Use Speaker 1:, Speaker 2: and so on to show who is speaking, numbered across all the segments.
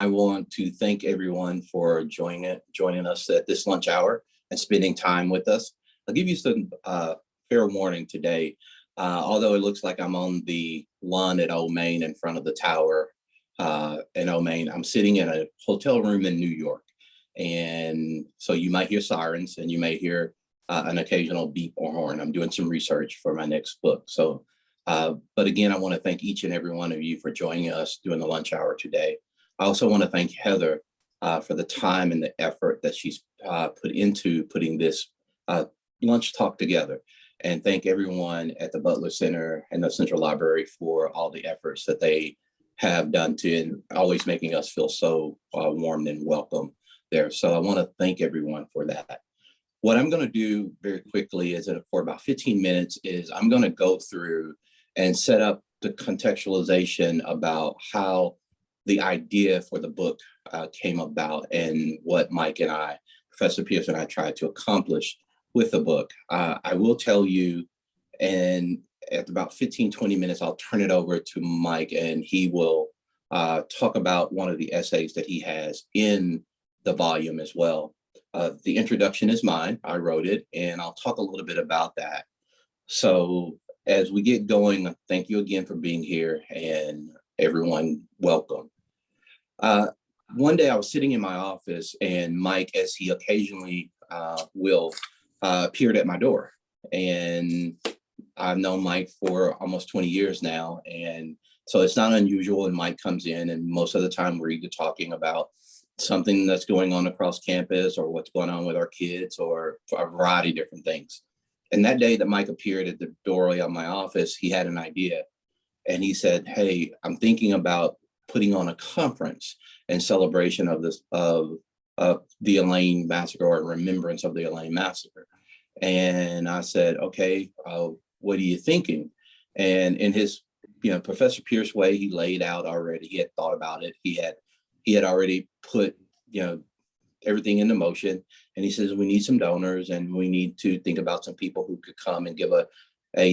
Speaker 1: I want to thank everyone for joining us at this lunch hour and spending time with us. I'll give you some fair warning today. Although it looks like I'm on the lawn at Old Main in front of the tower in Old Main, I'm sitting in a hotel room in New York. And so you might hear sirens and you may hear an occasional beep or horn. I'm doing some research for my next book. So, but again, I want to thank each and every one of you for joining us during the lunch hour today. I also want to thank Heather for the time and the effort that she's put into putting this lunch talk together. And thank everyone at the Butler Center and the Central Library for all the efforts that they have done to always making us feel so warm and welcome there. So I want to thank everyone for that. What I'm going to do very quickly is for about 15 minutes is I'm going to go through and set up the contextualization about how the idea for the book came about and what Mike and I, Professor Pierce and I, tried to accomplish with the book. I will tell you, and at about 15, 20 minutes, I'll turn it over to Mike and he will talk about one of the essays that he has in the volume as well. The introduction is mine, I wrote it, and I'll talk a little bit about that. So as we get going, thank you again for being here, and everyone, welcome. One day I was sitting in my office and Mike, as he occasionally will, appeared at my door. And I've known Mike for almost 20 years now. And so it's not unusual when Mike comes in, and most of the time we're either talking about something that's going on across campus or what's going on with our kids or a variety of different things. And that day that Mike appeared at the doorway of my office, he had an idea. And he said, hey, I'm thinking about putting on a conference in celebration of this, of the Elaine Massacre, or remembrance of the Elaine Massacre. And I said, okay, what are you thinking? And in his, Professor Pierce way, he laid out already, he had thought about it. He had already put, everything into motion. And he says, we need some donors and we need to think about some people who could come and give a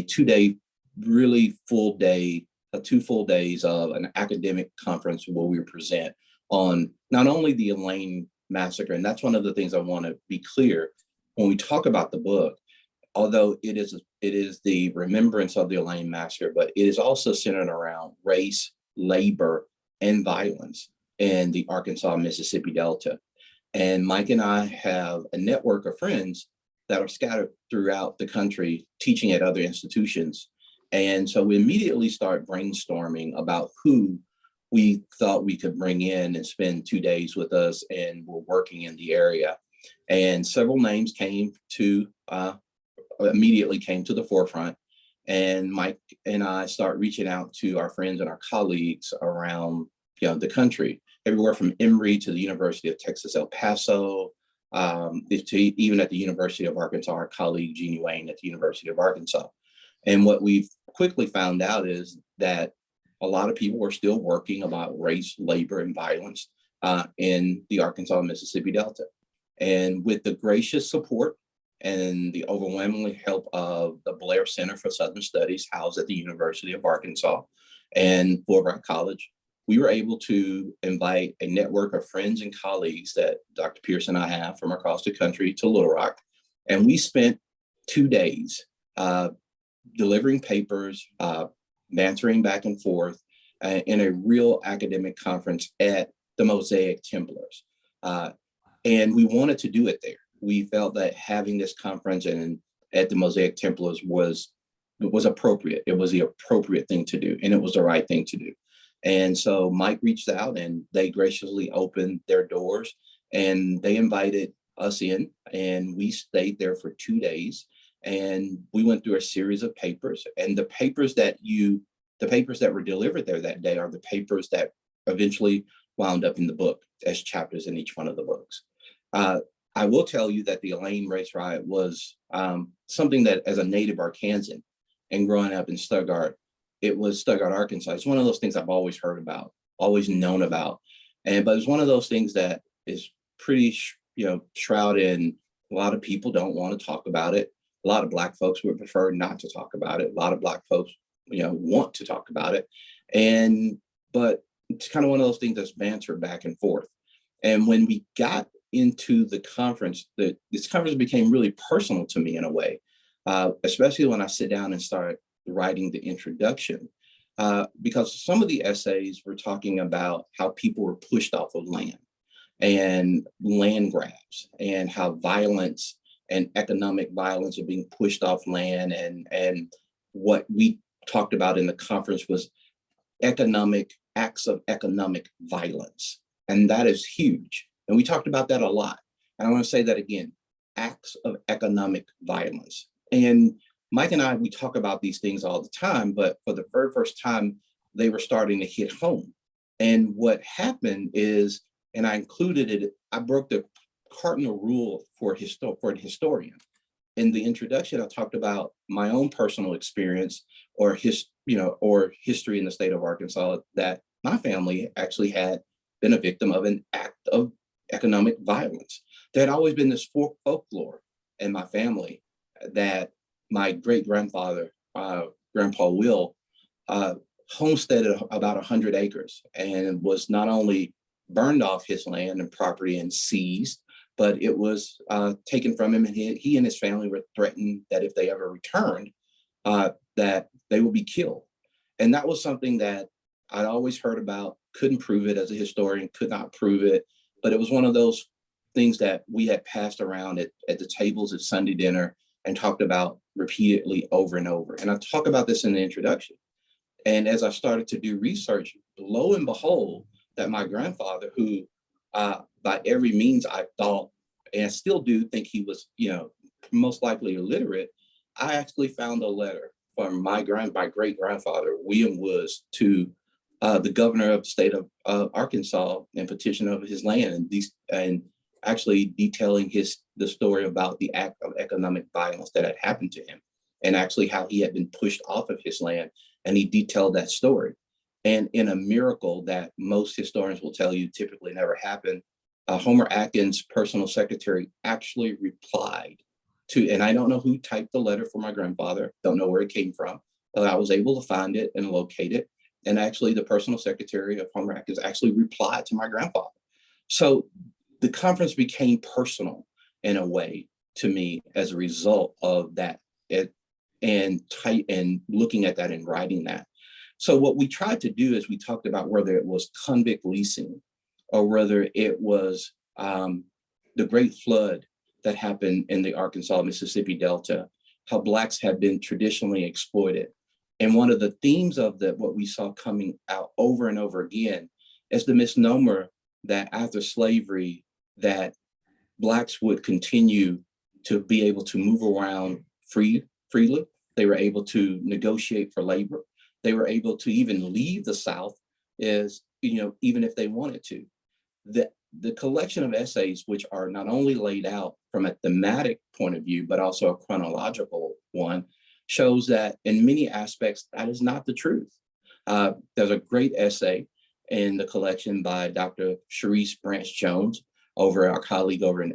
Speaker 1: 2-day, really full day, 2 full days of an academic conference where we present on not only the Elaine Massacre, and that's one of the things I want to be clear when we talk about the book, although it is the remembrance of the Elaine Massacre, but it is also centered around race, labor, and violence in the Arkansas-Mississippi Delta. And Mike and I have a network of friends that are scattered throughout the country teaching at other institutions. And so we immediately start brainstorming about who we thought we could bring in and spend 2 days with us, and we're working in the area. And several names immediately came to the forefront. And Mike and I start reaching out to our friends and our colleagues around the country, everywhere from Emory to the University of Texas, El Paso, to even at the University of Arkansas, our colleague Jeannie Wayne at the University of Arkansas. And what we've quickly found out is that a lot of people are still working about race, labor, and violence in the Arkansas-Mississippi Delta. And with the gracious support and the overwhelming help of the Blair Center for Southern Studies, housed at the University of Arkansas, and Fulbright College, we were able to invite a network of friends and colleagues that Dr. Pierce and I have from across the country to Little Rock. And we spent 2 days delivering papers, bantering back and forth in a real academic conference at the Mosaic Templars. And we wanted to do it there. We felt that having this conference and at the Mosaic Templars was appropriate. It was the appropriate thing to do, and it was the right thing to do. And so Mike reached out and they graciously opened their doors and they invited us in, and we stayed there for 2 days. And we went through a series of papers, and the papers that were delivered there that day are the papers that eventually wound up in the book as chapters in each one of the books. I will tell you that the Elaine Race Riot was something that, as a native Arkansan and growing up in Stuttgart, it was Stuttgart, Arkansas. It's one of those things I've always heard about, always known about. But it's one of those things that is pretty, shrouded in a lot of people don't want to talk about it. A lot of Black folks would prefer not to talk about it. A lot of Black folks, want to talk about it. But it's kind of one of those things that's banter back and forth. And when we got into the conference, this conference became really personal to me in a way, especially when I sit down and start writing the introduction, because some of the essays were talking about how people were pushed off of land and land grabs, and how violence and economic violence are being pushed off land. And what we talked about in the conference was economic acts of economic violence. And that is huge. And we talked about that a lot. And I want to say that again, acts of economic violence. And Mike and I, we talk about these things all the time, but for the very first time, they were starting to hit home. And what happened is, and I included it, I broke the cardinal rule for the historian. In the introduction, I talked about my own personal experience or history in the state of Arkansas, that my family actually had been a victim of an act of economic violence. There had always been this folklore in my family that my great-grandfather, Grandpa Will, homesteaded about 100 acres and was not only burned off his land and property and seized, but it was taken from him, and he and his family were threatened that if they ever returned, that they would be killed. And that was something that I'd always heard about, couldn't prove it as a historian, could not prove it, but it was one of those things that we had passed around at the tables at Sunday dinner and talked about repeatedly over and over. And I talk about this in the introduction. And as I started to do research, lo and behold, that my grandfather, who by every means I thought, and still do think he was, most likely illiterate, I actually found a letter from my great grandfather, William Woods, to the governor of the state of Arkansas in petition of his land, and actually detailing the story about the act of economic violence that had happened to him, and actually how he had been pushed off of his land. And he detailed that story. And in a miracle that most historians will tell you typically never happened, Homer Atkins' personal secretary actually replied to, and I don't know who typed the letter for my grandfather, don't know where it came from, but I was able to find it and locate it. And actually the personal secretary of Homer Atkins actually replied to my grandfather. So the conference became personal in a way to me as a result of that, and looking at that and writing that. So what we tried to do is we talked about whether it was convict leasing or whether it was the Great Flood that happened in the Arkansas, Mississippi Delta, how Blacks have been traditionally exploited. And one of the themes of what we saw coming out over and over again is the misnomer that after slavery, that Blacks would continue to be able to move around freely. They were able to negotiate for labor. They were able to even leave the South, even if they wanted to. The collection of essays, which are not only laid out from a thematic point of view, but also a chronological one, shows that in many aspects, that is not the truth. There's a great essay in the collection by Dr. Sharice Branch Jones, our colleague over in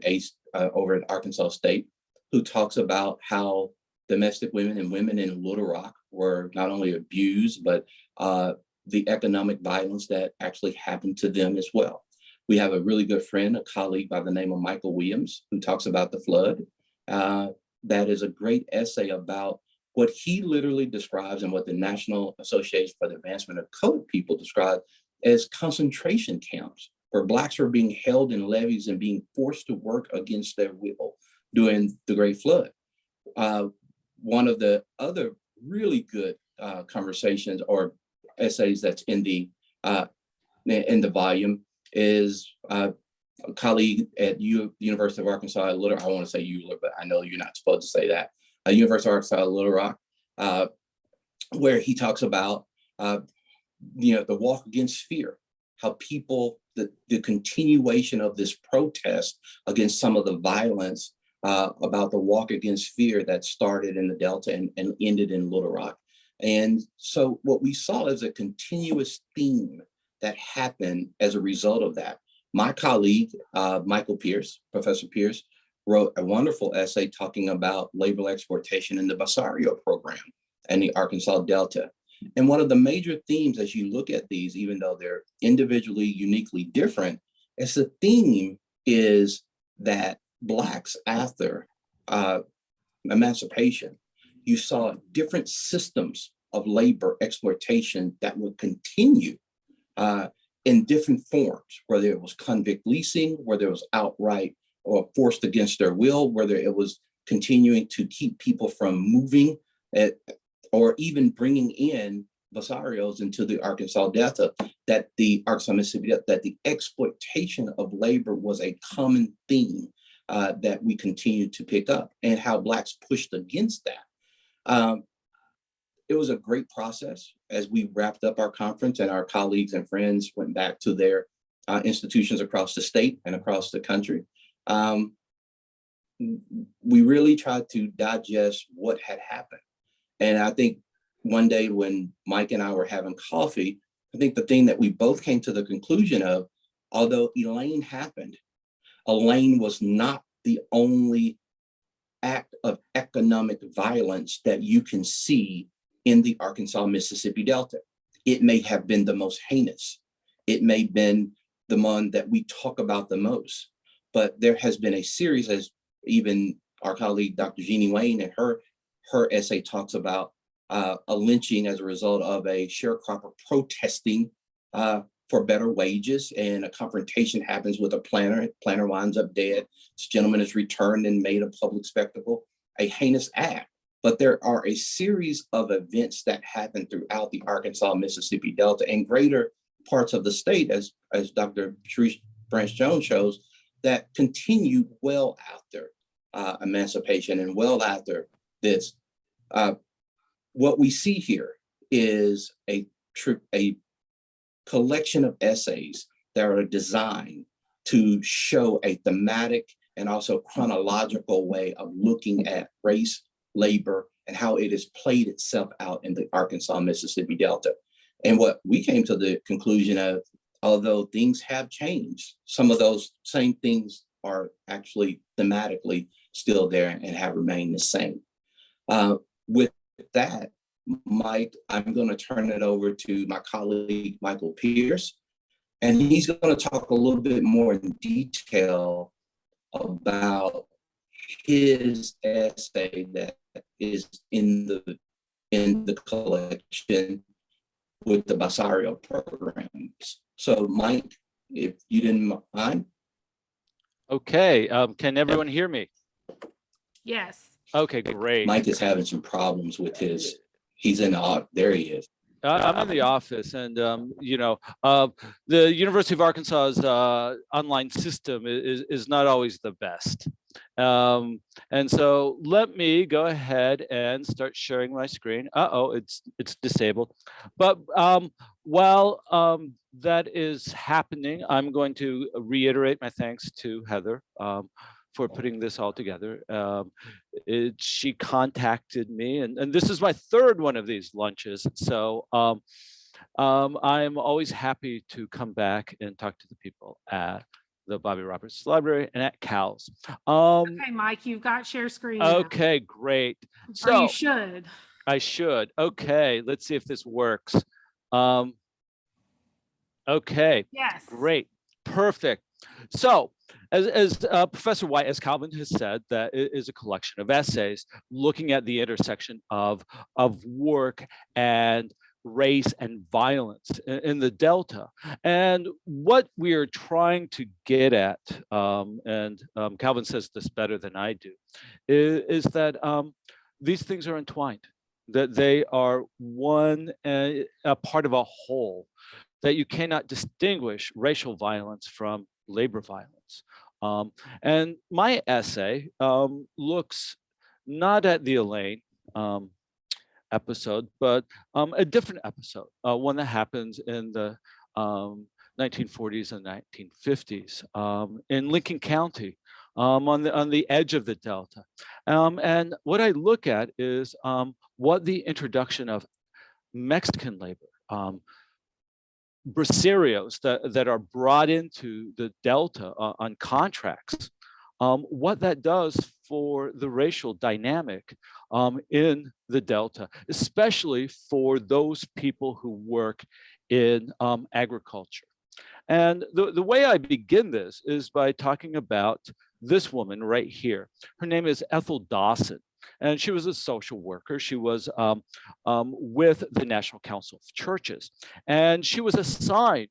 Speaker 1: Arkansas State, who talks about how domestic women and women in Little Rock were not only abused, but the economic violence that actually happened to them as well. We have a really good friend, a colleague by the name of Michael Williams, who talks about the flood. That is a great essay about what he literally describes and what the National Association for the Advancement of Colored People described as concentration camps, where Blacks were being held in levees and being forced to work against their will during the Great Flood. One of the other really good conversations or essays that's in the volume is a colleague at University of Arkansas at Little Rock. I want to say ULR, but I know you're not supposed to say that. University of Arkansas at Little Rock, where he talks about the walk against fear, how people, the continuation of this protest against some of the violence about the walk against fear that started in the Delta and ended in Little Rock. And so what we saw is a continuous theme that happened as a result of that. My colleague, Michael Pierce, Professor Pierce, wrote a wonderful essay talking about labor exploitation in the Braceros program and the Arkansas Delta. And one of the major themes as you look at these, even though they're individually, uniquely different, is the theme is that Blacks after emancipation, you saw different systems of labor exploitation that would continue in different forms, whether it was convict leasing, whether it was outright or forced against their will, whether it was continuing to keep people from moving, or even bringing in Braceros into the Arkansas Delta, that the Arkansas Mississippi Delta, that the exploitation of labor was a common theme that we continue to pick up, and how Blacks pushed against that. It was a great process as we wrapped up our conference and our colleagues and friends went back to their institutions across the state and across the country. We really tried to digest what had happened. And I think one day when Mike and I were having coffee, I think the thing that we both came to the conclusion of, although Elaine happened, Elaine was not the only act of economic violence that you can see in the Arkansas Mississippi Delta. It may have been the most heinous. It may have been the one that we talk about the most, but there has been a series, as even our colleague, Dr. Jeannie Wayne, and her essay talks about a lynching as a result of a sharecropper protesting for better wages, and a confrontation happens with a planter. Planter winds up dead. This gentleman is returned and made a public spectacle, a heinous act. But there are a series of events that happen throughout the Arkansas Mississippi Delta and greater parts of the state, as Dr. Patrice Branch Jones shows, that continued well after emancipation and well after this. What we see here is a collection of essays that are designed to show a thematic and also chronological way of looking at race, labor, and how it has played itself out in the Arkansas Mississippi Delta. And what we came to the conclusion of, although things have changed, some of those same things are actually thematically still there and have remained the same. With that, Mike, I'm going to turn it over to my colleague, Michael Pierce, and he's going to talk a little bit more in detail about his essay that is in the collection with the Braceros programs. So Mike, if you didn't mind.
Speaker 2: Okay, can everyone hear me?
Speaker 3: Yes.
Speaker 2: Okay, great.
Speaker 1: Mike is having some problems with his, he's in the, there he is.
Speaker 2: I'm in the office, and the University of Arkansas's online system is not always the best, and so let me go ahead and start sharing my screen. It's disabled, but while that is happening, I'm going to reiterate my thanks to Heather for putting this all together. She contacted me, and this is my third one of these lunches. So I'm always happy to come back and talk to the people at the Bobby Roberts Library and at CALS.
Speaker 3: Okay, Mike, you've got share screen now.
Speaker 2: Okay, great.
Speaker 3: So you should.
Speaker 2: I should. Okay, let's see if this works. Okay.
Speaker 3: Yes.
Speaker 2: Great. Perfect. So as Professor White, as Calvin has said, that it is a collection of essays looking at the intersection of work and race and violence in the Delta. And what we are trying to get at, and Calvin says this better than I do, is that these things are entwined, that they are a part of a whole, that you cannot distinguish racial violence from labor violence. And my essay looks not at the Elaine episode, but a different episode, one that happens in the 1940s and 1950s in Lincoln County, on the edge of the Delta. And what I look at is what the introduction of Mexican labor, Braceros that are brought into the Delta on contracts what that does for the racial dynamic in the Delta, especially for those people who work in agriculture. And the way I begin this is by talking about this woman right here. Her name is Ethel Dawson, and she was a social worker. She was with the National Council of Churches, and she was assigned,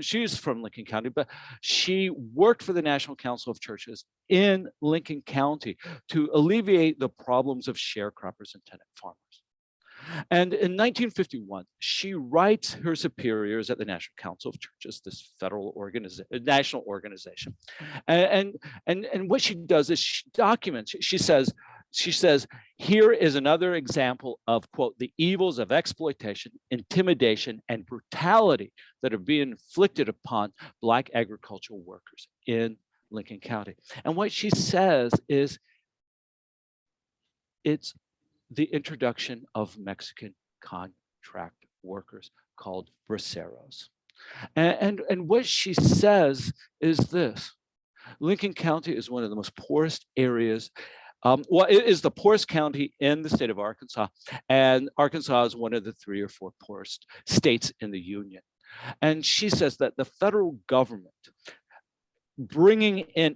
Speaker 2: she's from Lincoln County, but she worked for the National Council of Churches in Lincoln County to alleviate the problems of sharecroppers and tenant farmers. And in 1951, she writes her superiors at the National Council of Churches, this federal national organization. And what she does is she documents, she says, here is another example of, quote, the evils of exploitation, intimidation, and brutality that are being inflicted upon Black agricultural workers in Lincoln County. And what she says is, it's the introduction of Mexican contract workers called Braceros. And what she says is this: Lincoln County is one of the most poorest areas. Well, it is the poorest county in the state of Arkansas, and Arkansas is one of the 3 or 4 poorest states in the Union. And she says that the federal government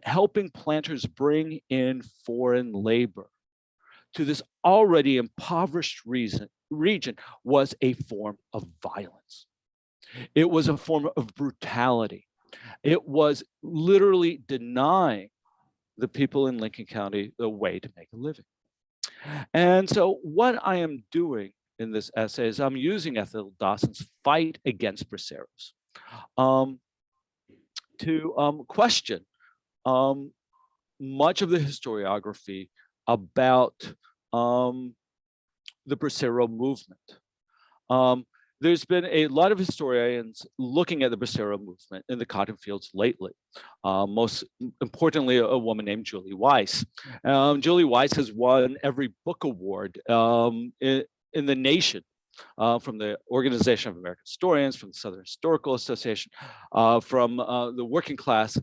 Speaker 2: helping planters bring in foreign labor to this already impoverished region was a form of violence. It was a form of brutality. It was literally denying the people in Lincoln County the way to make a living. And so what I am doing in this essay is I'm using Ethel Dawson's fight against Braceros to question much of the historiography about the Bracero movement. There's been a lot of historians looking at the Bracero movement in the cotton fields lately. Most importantly, a woman named Julie Weiss. Julie Weiss has won every book award in the nation, from the Organization of American Historians, from the Southern Historical Association, from the Working Class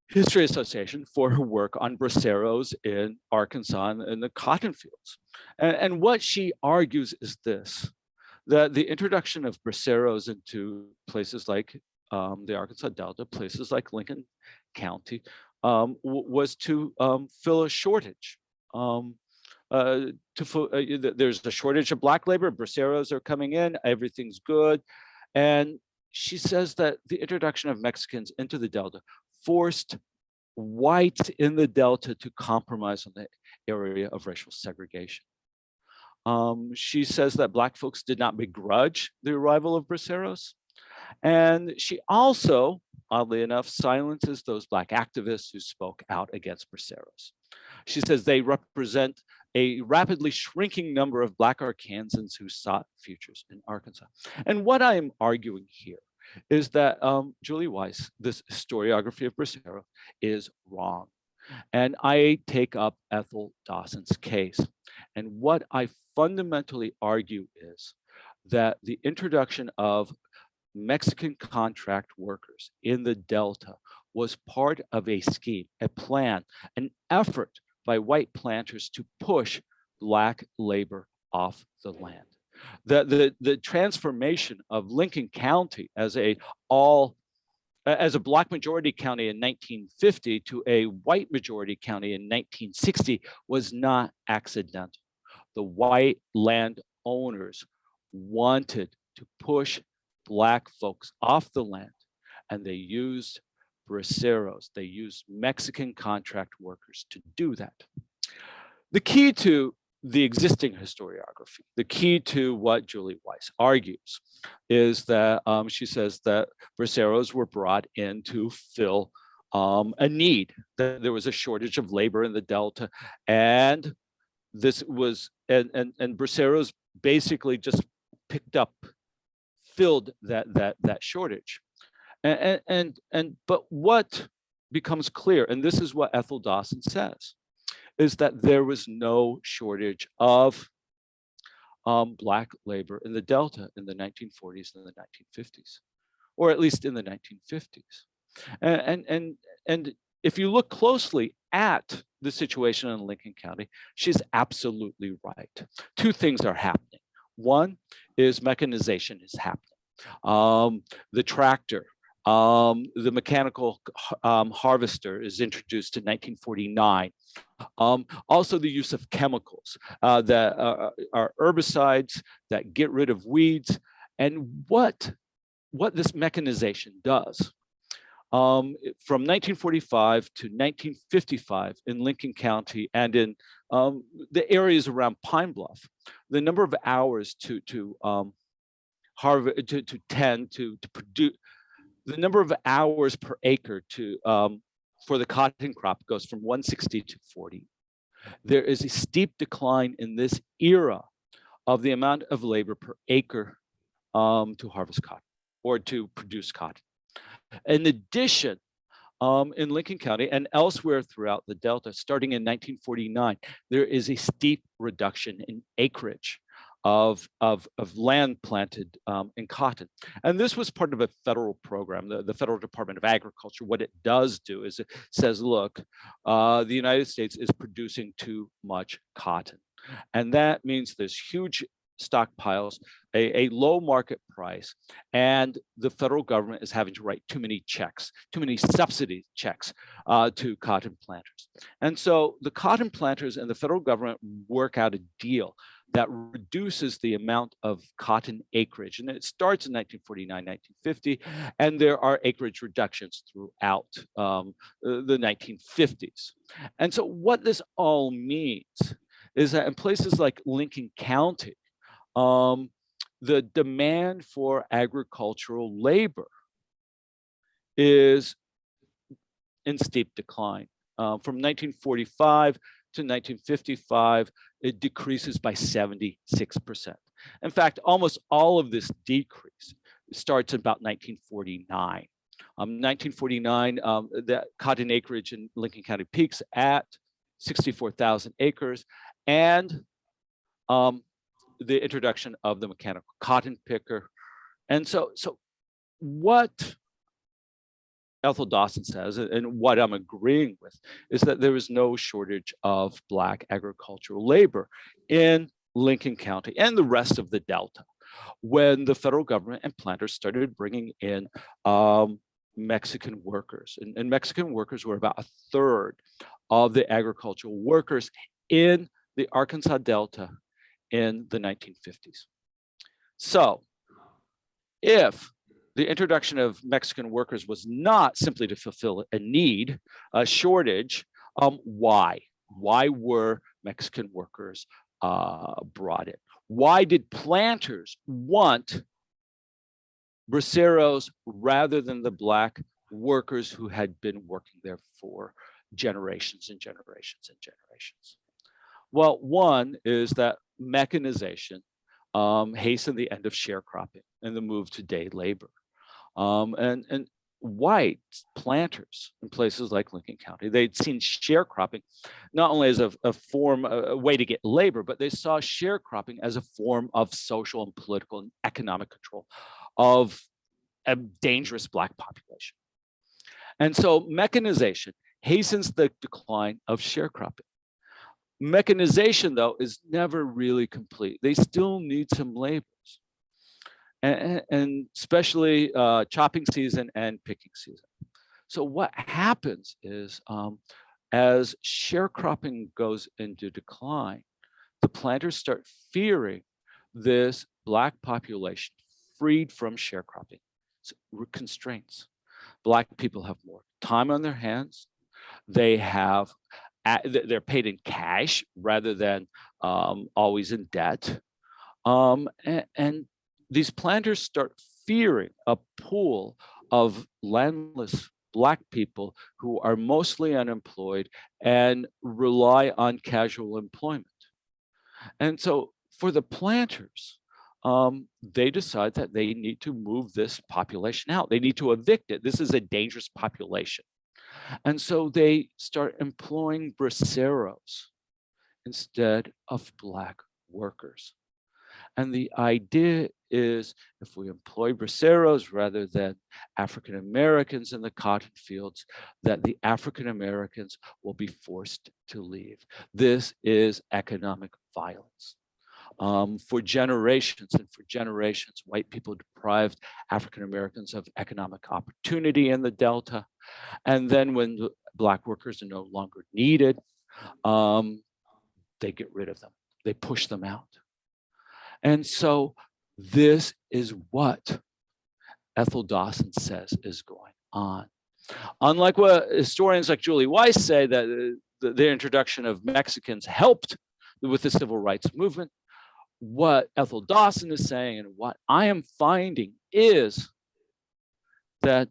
Speaker 2: History Association, for her work on Braceros in Arkansas and the cotton fields. And what she argues is this: that the introduction of Braceros into places like the Arkansas Delta, places like Lincoln County, was to fill a shortage. There's a shortage of Black labor, Braceros are coming in, everything's good. And she says that the introduction of Mexicans into the Delta forced whites in the Delta to compromise on the area of racial segregation. She says that Black folks did not begrudge the arrival of Braceros. And she also, oddly enough, silences those Black activists who spoke out against Braceros. She says they represent a rapidly shrinking number of Black Arkansans who sought futures in Arkansas. And what I am arguing here is that Julie Weiss, this historiography of Bracero, is wrong. And I take up Ethel Dawson's case. And what I fundamentally argue is that the introduction of Mexican contract workers in the Delta was part of a scheme, a plan, an effort by white planters to push Black labor off the land. The transformation of Lincoln County as a Black majority county in 1950 to a white majority county in 1960 was not accidental. The white landowners wanted to push Black folks off the land, and they used Braceros, they used Mexican contract workers to do that. The key to the existing historiography, the key to what Julie Weiss argues, is that she says that Braceros were brought in to fill a need, that there was a shortage of labor in the Delta, and this was, and Braceros basically just filled that shortage. But what becomes clear, and this is what Ethel Dawson says, is that there was no shortage of Black labor in the Delta in the 1940s and the 1950s, or at least in the 1950s. And if you look closely at the situation in Lincoln County, she's absolutely right. Two things are happening. One is mechanization is happening. The tractor, the mechanical harvester is introduced in 1949. Also the use of chemicals that are herbicides that get rid of weeds. And what this mechanization does. From 1945 to 1955 in Lincoln County and in the areas around Pine Bluff, the number of hours to tend to produce, the number of hours per acre for the cotton crop goes from 160 to 40. There is a steep decline in this era of the amount of labor per acre to harvest cotton or to produce cotton. In addition, in Lincoln County and elsewhere throughout the Delta, starting in 1949, there is a steep reduction in acreage of land planted in cotton. And this was part of a federal program, the Federal Department of Agriculture. What it does do is it says, look, the United States is producing too much cotton. And that means there's huge stockpiles, a low market price, and the federal government is having to write too many checks, too many subsidy checks to cotton planters. And so the cotton planters and the federal government work out a deal that reduces the amount of cotton acreage. And it starts in 1949, 1950, and there are acreage reductions throughout the 1950s. And so what this all means is that in places like Lincoln County, the demand for agricultural labor is in steep decline. From 1945 to 1955, it decreases by 76%. In fact, almost all of this decrease starts in about 1949. 1949, the cotton acreage in Lincoln County peaks at 64,000 acres, and the introduction of the mechanical cotton picker. And so what Ethel Dawson says, and what I'm agreeing with, is that there is no shortage of Black agricultural labor in Lincoln County and the rest of the Delta when the federal government and planters started bringing in Mexican workers. And Mexican workers were about a third of the agricultural workers in the Arkansas Delta in the 1950s. So if the introduction of Mexican workers was not simply to fulfill a need, a shortage, why? Why were Mexican workers brought in? Why did planters want Braceros rather than the Black workers who had been working there for generations and generations and generations? Well, one is that mechanization hastened the end of sharecropping and the move to day labor. And white planters in places like Lincoln County, they'd seen sharecropping not only as a way to get labor, but they saw sharecropping as a form of social and political and economic control of a dangerous Black population. And so mechanization hastens the decline of sharecropping. Mechanization, though, is never really complete. They still need some laborers, and especially chopping season and picking season. So what happens is as sharecropping goes into decline, the planters start fearing this Black population freed from sharecropping constraints. Black people have more time on their hands. They're paid in cash rather than always in debt. And these planters start fearing a pool of landless Black people who are mostly unemployed and rely on casual employment. And so for the planters, they decide that they need to move this population out. They need to evict it. This is a dangerous population. And so they start employing Braceros instead of Black workers. And the idea is if we employ Braceros rather than African Americans in the cotton fields, that the African Americans will be forced to leave. This is economic violence. For generations, white people deprived African Americans of economic opportunity in the Delta. And then when the Black workers are no longer needed, they get rid of them. They push them out. And so this is what Ethel Dawson says is going on. Unlike what historians like Julie Weiss say, that the introduction of Mexicans helped with the civil rights movement, what Ethel Dawson is saying and what I am finding is that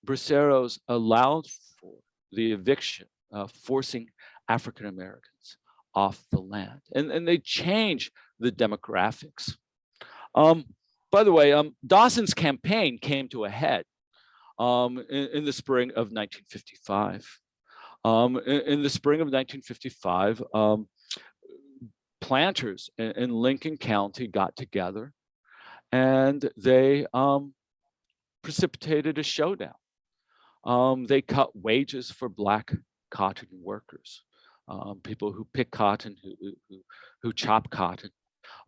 Speaker 2: Braceros allowed for the eviction, forcing African Americans off the land, and they change the demographics. By the way, Dawson's campaign came to a head in the spring of 1955. In the spring of 1955, planters in Lincoln County got together and they precipitated a showdown. They cut wages for Black cotton workers, people who pick cotton, who chop cotton,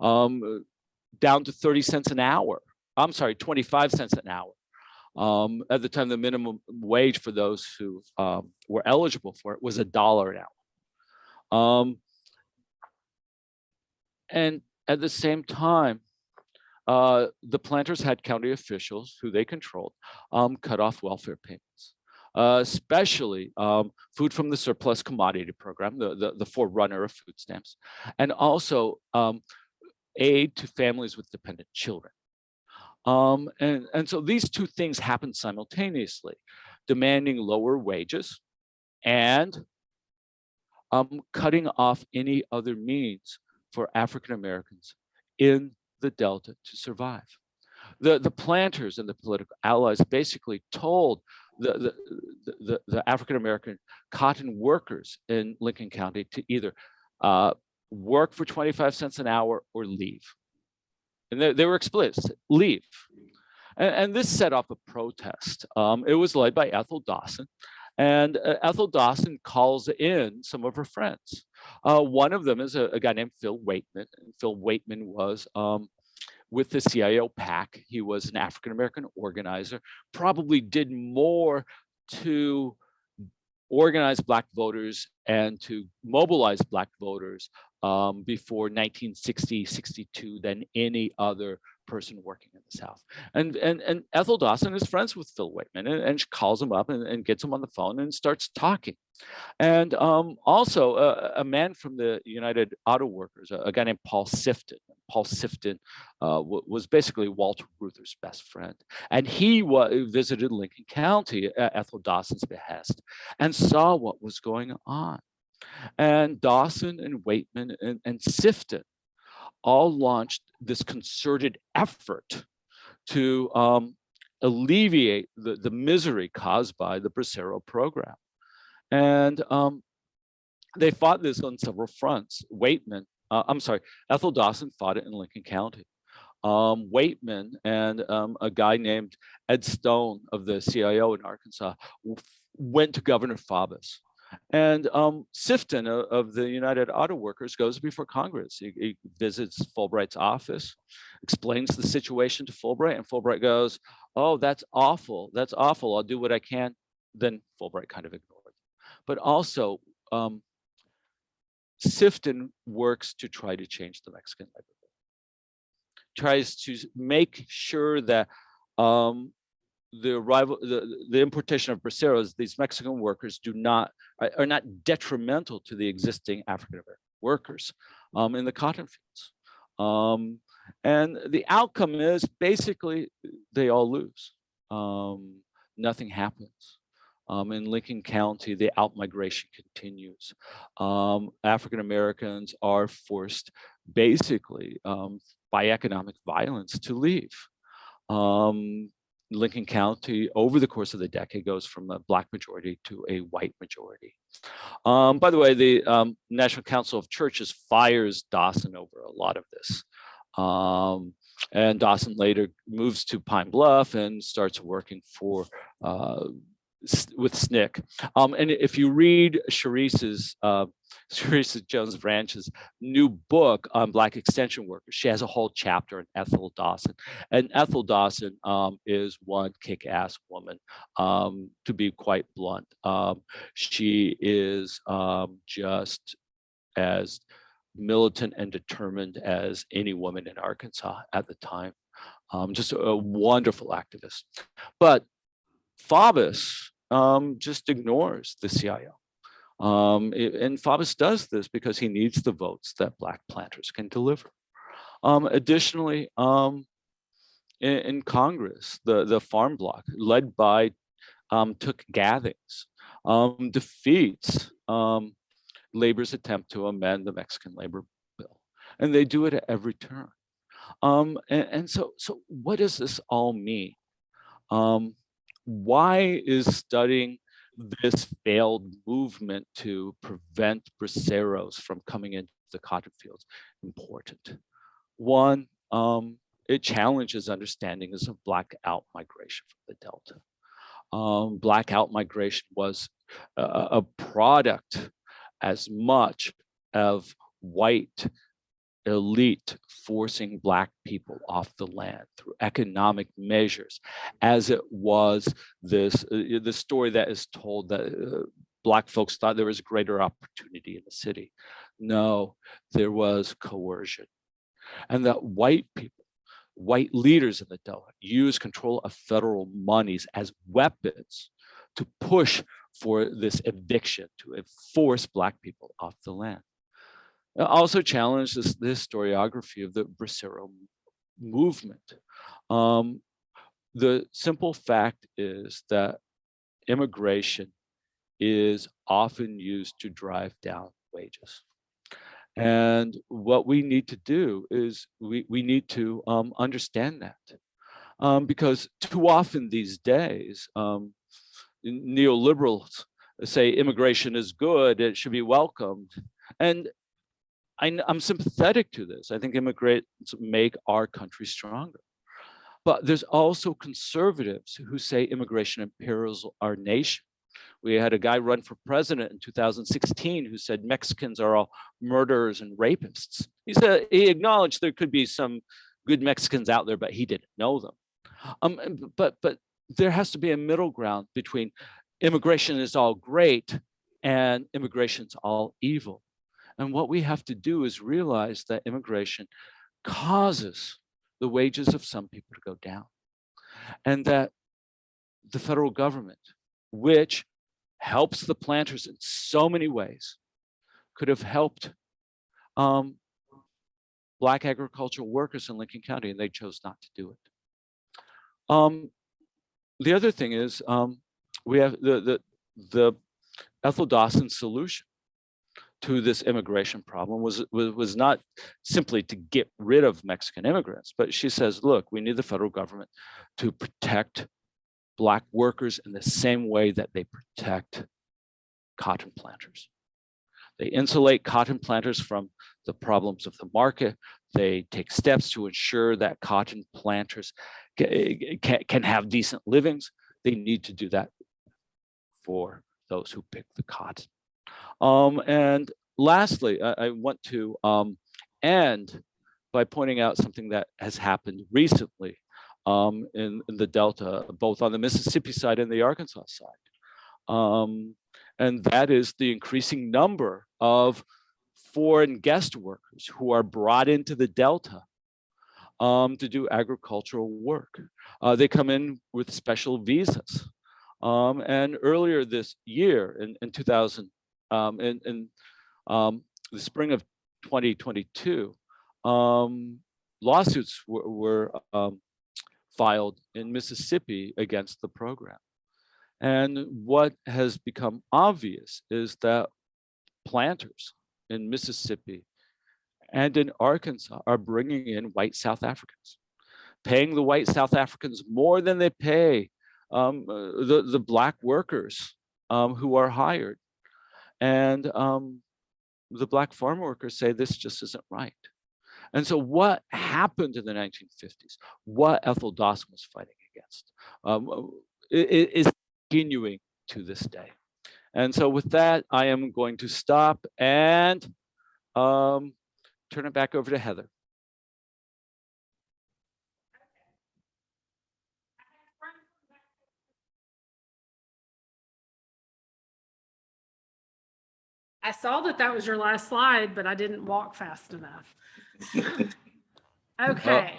Speaker 2: down to 30 cents an hour. I'm sorry, 25 cents an hour. At the time, the minimum wage for those who were eligible for it was $1 an hour. And at the same time, the planters had county officials who they controlled cut off welfare payments, especially food from the surplus commodity program, the forerunner of food stamps, and also aid to families with dependent children. And so these two things happened simultaneously, demanding lower wages and cutting off any other means for African Americans in the Delta to survive. The planters and the political allies basically told the African American cotton workers in Lincoln County to either work for 25 cents an hour or leave. And they were explicit, leave. And this set off a protest. It was led by Ethel Dawson. And Ethel Dawson calls in some of her friends. One of them is a guy named Phil Waitman. And Phil Waitman was with the CIO PAC. He was an African-American organizer, probably did more to organize Black voters and to mobilize Black voters before 1960, 62 than any other person working in the South. And Ethel Dawson is friends with Phil Waitman, and she calls him up and gets him on the phone and starts talking. And also a man from the United Auto Workers, a guy named Paul Sifton. Paul Sifton was basically Walter Reuther's best friend. And he visited Lincoln County at Ethel Dawson's behest and saw what was going on. And Dawson and Waitman and Sifton all launched this concerted effort to alleviate the misery caused by the Bracero program. And they fought this on several fronts. Ethel Dawson fought it in Lincoln County. Waitman and a guy named Ed Stone of the CIO in Arkansas went to Governor Faubus. And Sifton of the United Auto Workers goes before Congress. He visits Fulbright's office, explains the situation to Fulbright, and Fulbright goes, "Oh, that's awful. That's awful. I'll do what I can." Then Fulbright kind of ignored it. But also, Sifton works to try to change the Mexican labor law, tries to make sure that the importation of braceros, these Mexican workers are not detrimental to the existing African American workers in the cotton fields. And the outcome is basically they all lose. Nothing happens. In Lincoln County, the outmigration continues. African Americans are forced basically by economic violence to leave. Lincoln County, over the course of the decade, goes from a Black majority to a white majority. By the way, the National Council of Churches fires Dawson over a lot of this. And Dawson later moves to Pine Bluff and starts working for with SNCC. And if you read Sharice's Jones Ranch's new book on Black extension workers, she has a whole chapter on Ethel Dawson. And Ethel Dawson is one kick-ass woman, to be quite blunt. She is just as militant and determined as any woman in Arkansas at the time. Just a wonderful activist. But Faubus just ignores the CIO. And Faubus does this because he needs the votes that Black planters can deliver. Additionally, in Congress, the Farm Bloc, led by Took Gathings, defeats Labor's attempt to amend the Mexican labor bill. And they do it at every turn. And so what does this all mean? Why is studying this failed movement to prevent braceros from coming into the cotton fields important? One, it challenges understandings of Black out migration from the Delta. Black out migration was a product as much of white elite forcing Black people off the land through economic measures, as it was the story that is told that Black folks thought there was greater opportunity in the city. No, there was coercion. And that white people, white leaders in the Delta, used control of federal monies as weapons to push for this eviction, to force Black people off the land. It also challenges the historiography of the Bracero movement. The simple fact is that immigration is often used to drive down wages. And what we need to do is we need to understand that. Because too often these days, neoliberals say immigration is good, it should be welcomed. And I'm sympathetic to this. I think immigrants make our country stronger. But there's also conservatives who say immigration imperils our nation. We had a guy run for president in 2016 who said Mexicans are all murderers and rapists. He acknowledged there could be some good Mexicans out there, but he didn't know them. But there has to be a middle ground between immigration is all great and immigration's all evil. And what we have to do is realize that immigration causes the wages of some people to go down. And that the federal government, which helps the planters in so many ways, could have helped Black agricultural workers in Lincoln County, and they chose not to do it. The other thing is we have the Ethel Dawson solution to this immigration problem was not simply to get rid of Mexican immigrants, but she says, look, we need the federal government to protect Black workers in the same way that they protect cotton planters. They insulate cotton planters from the problems of the market. They take steps to ensure that cotton planters can have decent livings. They need to do that for those who pick the cotton. And lastly, I want to end by pointing out something that has happened recently in the Delta, both on the Mississippi side and the Arkansas side. And that is the increasing number of foreign guest workers who are brought into the Delta to do agricultural work. They come in with special visas. And earlier this year, in the spring of 2022, lawsuits were filed in Mississippi against the program. And what has become obvious is that planters in Mississippi and in Arkansas are bringing in white South Africans, paying the white South Africans more than they pay the Black workers who are hired. And the Black farm workers say this just isn't right. And so what happened in the 1950s, what Ethel Dawson was fighting against, is continuing to this day. And so with that, I am going to stop and turn it back over to Heather.
Speaker 3: I saw that that was your last slide, but I didn't walk fast enough. Okay.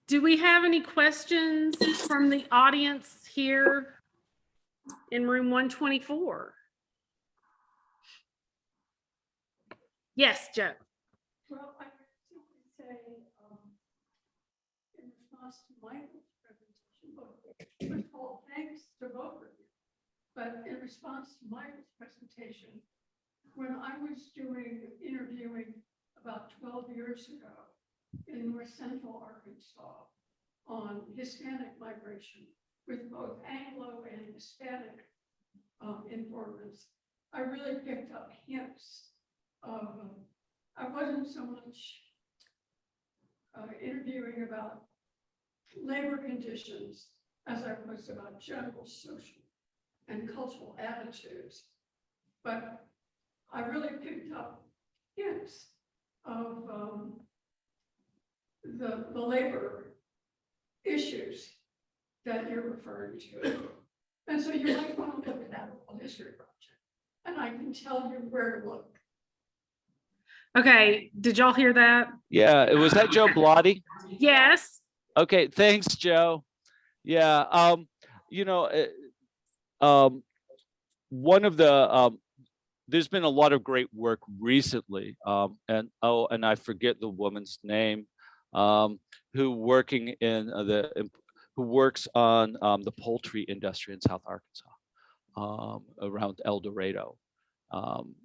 Speaker 3: Do we have any questions from the audience here in room 124? Yes, Joe.
Speaker 4: Well, I would simply say, in response to Michael's presentation, first of all, thanks to both of you. But in response to Michael's presentation, when I was interviewing about 12 years ago in North Central Arkansas on Hispanic migration with both Anglo and Hispanic informants, I really picked up hints of, I wasn't so much interviewing about labor conditions as I was about general social and cultural attitudes. But I really picked up hints of the labor issues that you're referring to. And so you might want to look at that oral history project, and I can tell you where to look.
Speaker 3: Okay, did y'all hear that?
Speaker 2: Yeah, was that Joe Blotti?
Speaker 3: Yes.
Speaker 2: Okay, thanks, Joe. Yeah, you know, one of the there's been a lot of great work recently, and I forget the woman's name, who works on the poultry industry in South Arkansas, around El Dorado.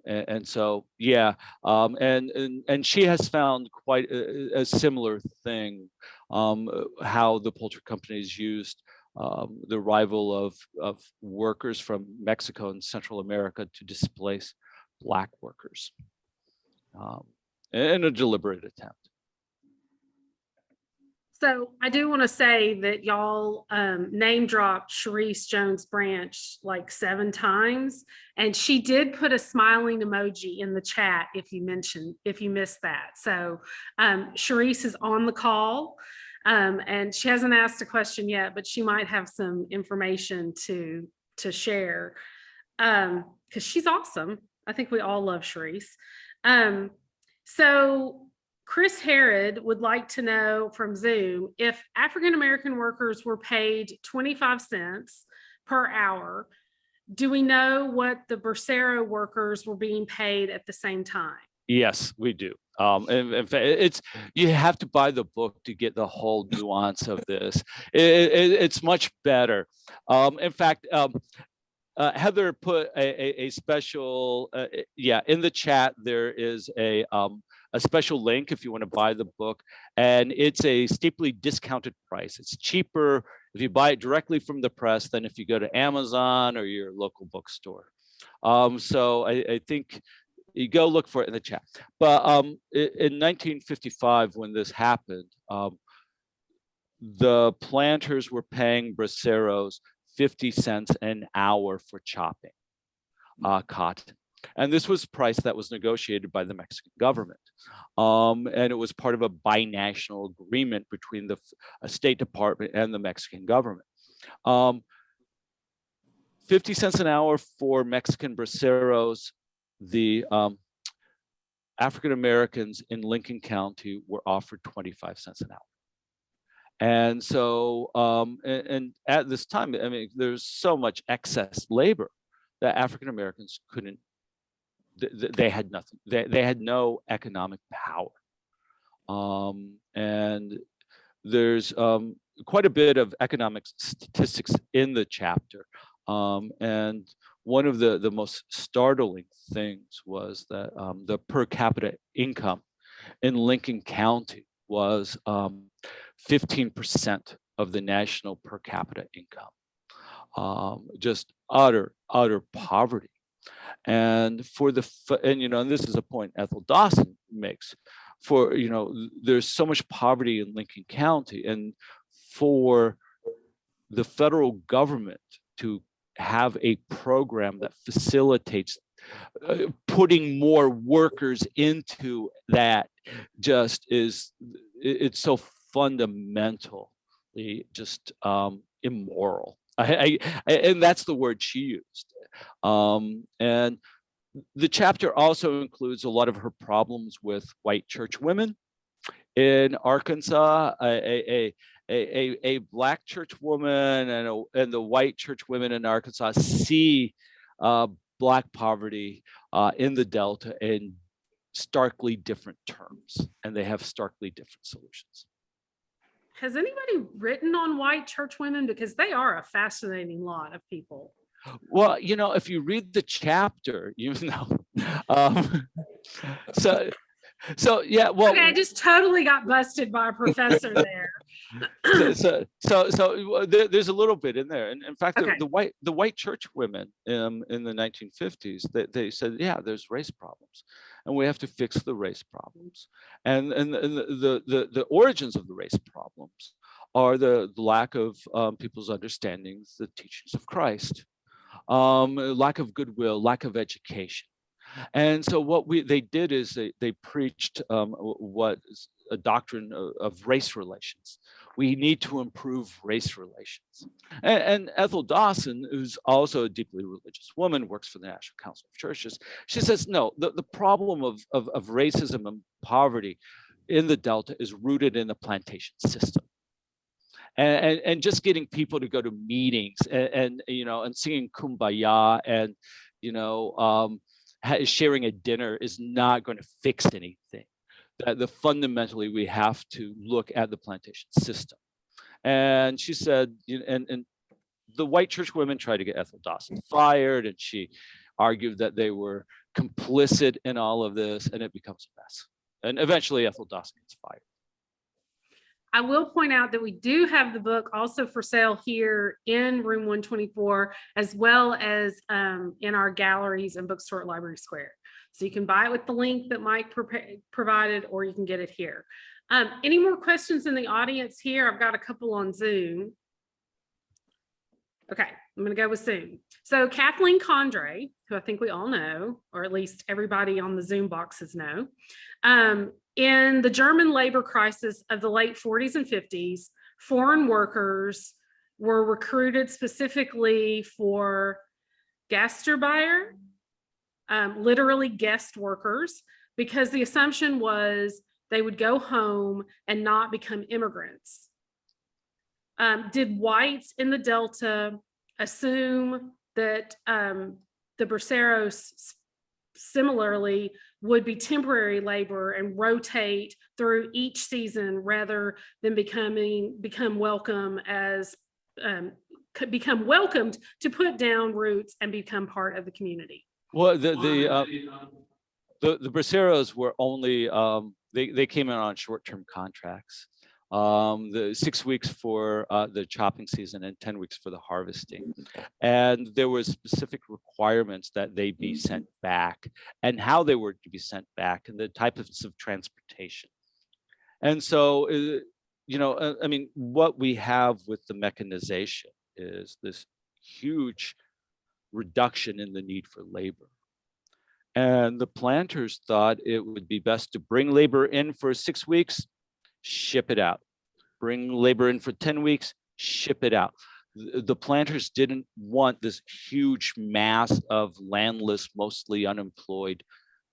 Speaker 2: And so, yeah, and she has found quite a similar thing, how the poultry companies used the arrival of workers from Mexico and Central America to displace Black workers, in a deliberate attempt.
Speaker 3: So I do want to say that y'all name dropped Sharice Jones Branch like 7 times, and she did put a smiling emoji in the chat if you missed that. So Sharice is on the call, and she hasn't asked a question yet, but she might have some information to share, because she's awesome. I think we all love Sharice. So Chris Herod would like to know from Zoom if African-American workers were paid 25 cents per hour. Do we know what the Bracero workers were being paid at the same time?
Speaker 2: Yes, we do. In fact, you have to buy the book to get the whole nuance of this. It's much better. In fact, Heather put a special, in the chat. There is a special link if you want to buy the book, and it's a steeply discounted price. It's cheaper if you buy it directly from the press than if you go to Amazon or your local bookstore. So I think you go look for it in the chat. But in 1955, when this happened, the planters were paying Braceros 50 cents an hour for chopping cotton. And this was a price that was negotiated by the Mexican government. And it was part of a binational agreement between the State Department and the Mexican government. 50 cents an hour for Mexican braceros. The African Americans in Lincoln County were offered 25 cents an hour. And so, and at this time, I mean, there's so much excess labor that African Americans couldn't, they had nothing. They had no economic power. And there's quite a bit of economic statistics in the chapter. And one of the most startling things was that the per capita income in Lincoln County was 15% of the national per capita income. Just utter poverty. And for and you know, and this is a point Ethel Dawson makes, for, there's so much poverty in Lincoln County, and for the federal government to have a program that facilitates putting more workers into that just it's so fundamentally just immoral. And that's the word she used. And the chapter also includes a lot of her problems with white church women in Arkansas. A black church woman and the white church women in Arkansas see black poverty in the Delta in starkly different terms, and they have starkly different solutions.
Speaker 3: Has anybody written on white church women? Because they are a fascinating lot of people.
Speaker 2: Well, if you read the chapter, so yeah, well,
Speaker 3: okay, I just totally got busted by a professor there.
Speaker 2: so there's a little bit in there, and in fact,
Speaker 3: okay.
Speaker 2: the white church women in the 1950s, they said, yeah, there's race problems, and we have to fix the race problems, and the origins of the race problems are the lack of people's understandings, the teachings of Christ, lack of goodwill, lack of education. And so what they did is they preached what is a doctrine of race relations. We need to improve race relations. And Ethel Dawson, who's also a deeply religious woman, works for the National Council of Churches. She says, no, the problem of racism and poverty in the Delta is rooted in the plantation system. And just getting people to go to meetings and singing Kumbaya and, sharing a dinner is not going to fix anything. That fundamentally we have to look at the plantation system. And she said, and the white church women tried to get Ethel Dawson fired, and she argued that they were complicit in all of this, and it becomes a mess. And eventually Ethel Dawson gets fired.
Speaker 3: I will point out that we do have the book also for sale here in room 124, as well as in our galleries and bookstore at Library Square. So you can buy it with the link that Mike provided, or you can get it here. Any more questions in the audience here? I've got a couple on Zoom. Okay, I'm going to go with Zoom. So Kathleen Condrey, who I think we all know, or at least everybody on the Zoom boxes know, in the German labor crisis of the late 40s and 50s, foreign workers were recruited specifically for Gastarbeiter, literally guest workers, because the assumption was they would go home and not become immigrants. Did whites in the Delta assume that the Braceros similarly would be temporary labor and rotate through each season rather than become welcomed to put down roots and become part of the community?
Speaker 2: Well, the Braceros were only they came in on short-term contracts. The 6 weeks for the chopping season and 10 weeks for the harvesting. And there were specific requirements that they be sent back and how they were to be sent back and the types of transportation. And so, I mean, what we have with the mechanization is this huge reduction in the need for labor. And the planters thought it would be best to bring labor in for 6 weeks, ship it out. Bring labor in for 10 weeks, ship it out. The planters didn't want this huge mass of landless, mostly unemployed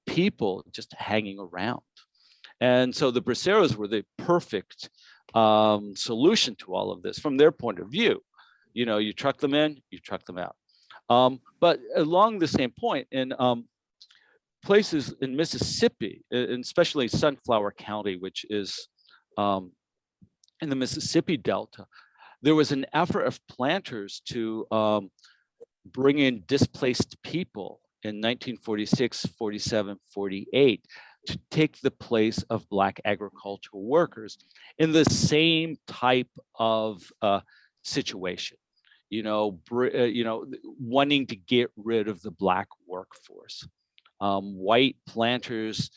Speaker 2: people just hanging around. And so the Braceros were the perfect solution to all of this from their point of view. You truck them in, you truck them out. But along the same point, in places in Mississippi, and especially Sunflower County, which is in the Mississippi Delta, there was an effort of planters to bring in displaced people in 1946, 47, 48 to take the place of Black agricultural workers in the same type of situation, wanting to get rid of the Black workforce. White planters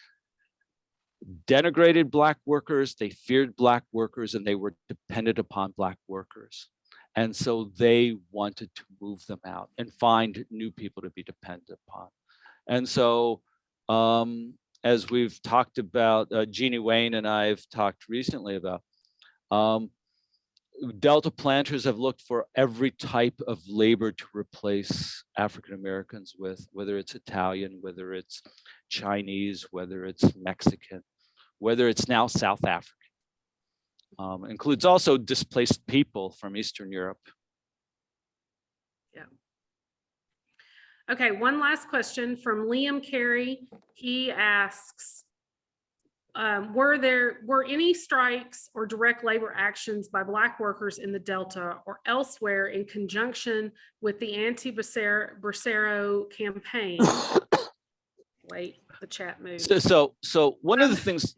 Speaker 2: denigrated Black workers, they feared Black workers, and they were dependent upon Black workers. And so they wanted to move them out and find new people to be dependent upon. And so, as we've talked about, Jeannie Wayne and I have talked recently about, Delta planters have looked for every type of labor to replace African Americans with, whether it's Italian, whether it's Chinese, whether it's Mexican, whether it's now South African. Includes also displaced people from Eastern Europe.
Speaker 3: Yeah. Okay, one last question from Liam Carey. He asks, were any strikes or direct labor actions by Black workers in the Delta or elsewhere in conjunction with the Anti-Bracero campaign? Wait, the chat moved.
Speaker 2: So one of the things,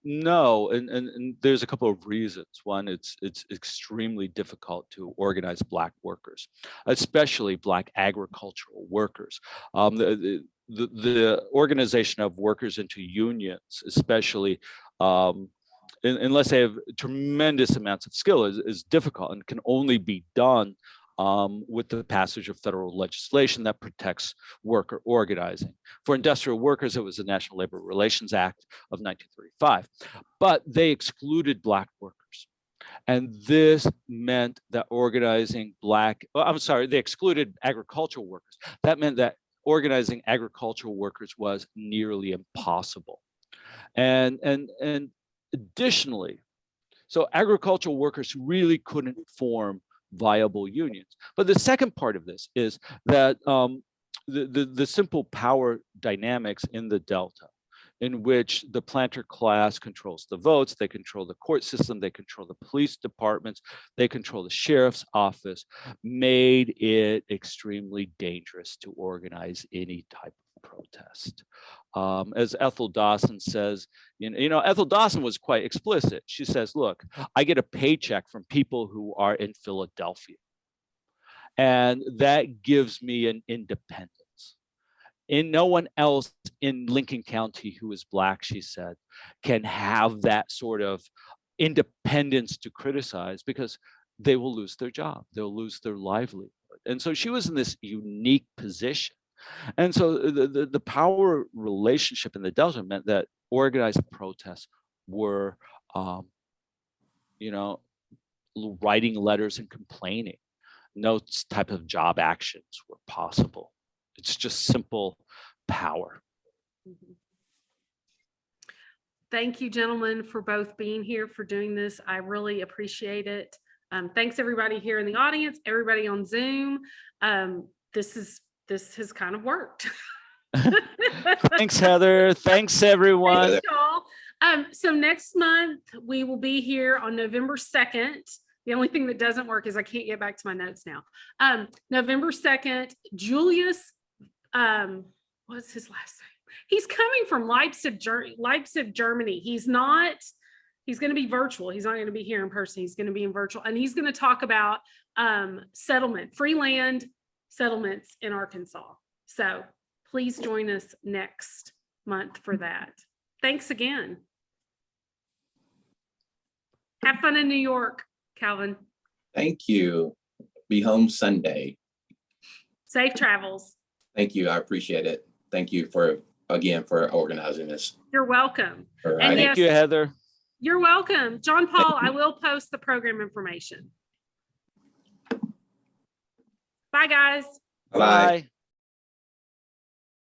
Speaker 2: no, and there's a couple of reasons. One, it's extremely difficult to organize Black workers, especially Black agricultural workers. The organization of workers into unions, especially unless they have tremendous amounts of skill, is difficult and can only be done with the passage of federal legislation that protects worker organizing. For industrial workers, it was the National Labor Relations Act of 1935, but they excluded Black workers. And this meant that organizing they excluded agricultural workers. That meant that organizing agricultural workers was nearly impossible. And additionally, so agricultural workers really couldn't form viable unions. But the second part of this is that the simple power dynamics in the Delta, in which the planter class controls the votes, they control the court system, they control the police departments, they control the sheriff's office, made it extremely dangerous to organize any type of protest. As Ethel Dawson says, Ethel Dawson was quite explicit. She says, look, I get a paycheck from people who are in Philadelphia, and that gives me an independence. And no one else in Lincoln County who is Black, she said, can have that sort of independence to criticize, because they will lose their job, they'll lose their livelihood. And so she was in this unique position. And so the power relationship in the Delta meant that organized protests were, writing letters and complaining. No type of job actions were possible. It's just simple power.
Speaker 3: Thank you, gentlemen, for both being here, for doing this. I really appreciate it. Thanks everybody here in the audience, everybody on Zoom. This has kind of worked.
Speaker 2: Thanks, Heather. Thanks, everyone.
Speaker 3: Thanks, y'all. So next month, we will be here on November 2nd. The only thing that doesn't work is I can't get back to my notes now. November 2nd, Julius, what's his last name? He's coming from Leipzig, Germany. He's going to be virtual. He's not going to be here in person. He's going to be in virtual. And he's going to talk about free land settlements in Arkansas. So please join us next month for that. Thanks again. Have fun in New York, Calvin.
Speaker 1: Thank you. Be home Sunday.
Speaker 3: Safe travels.
Speaker 1: Thank you. I appreciate it. Thank you for organizing this.
Speaker 3: You're welcome.
Speaker 1: Right.
Speaker 3: And
Speaker 2: Thank you, Heather.
Speaker 3: You're welcome. John Paul, I will post the program information. Bye, guys.
Speaker 1: Bye.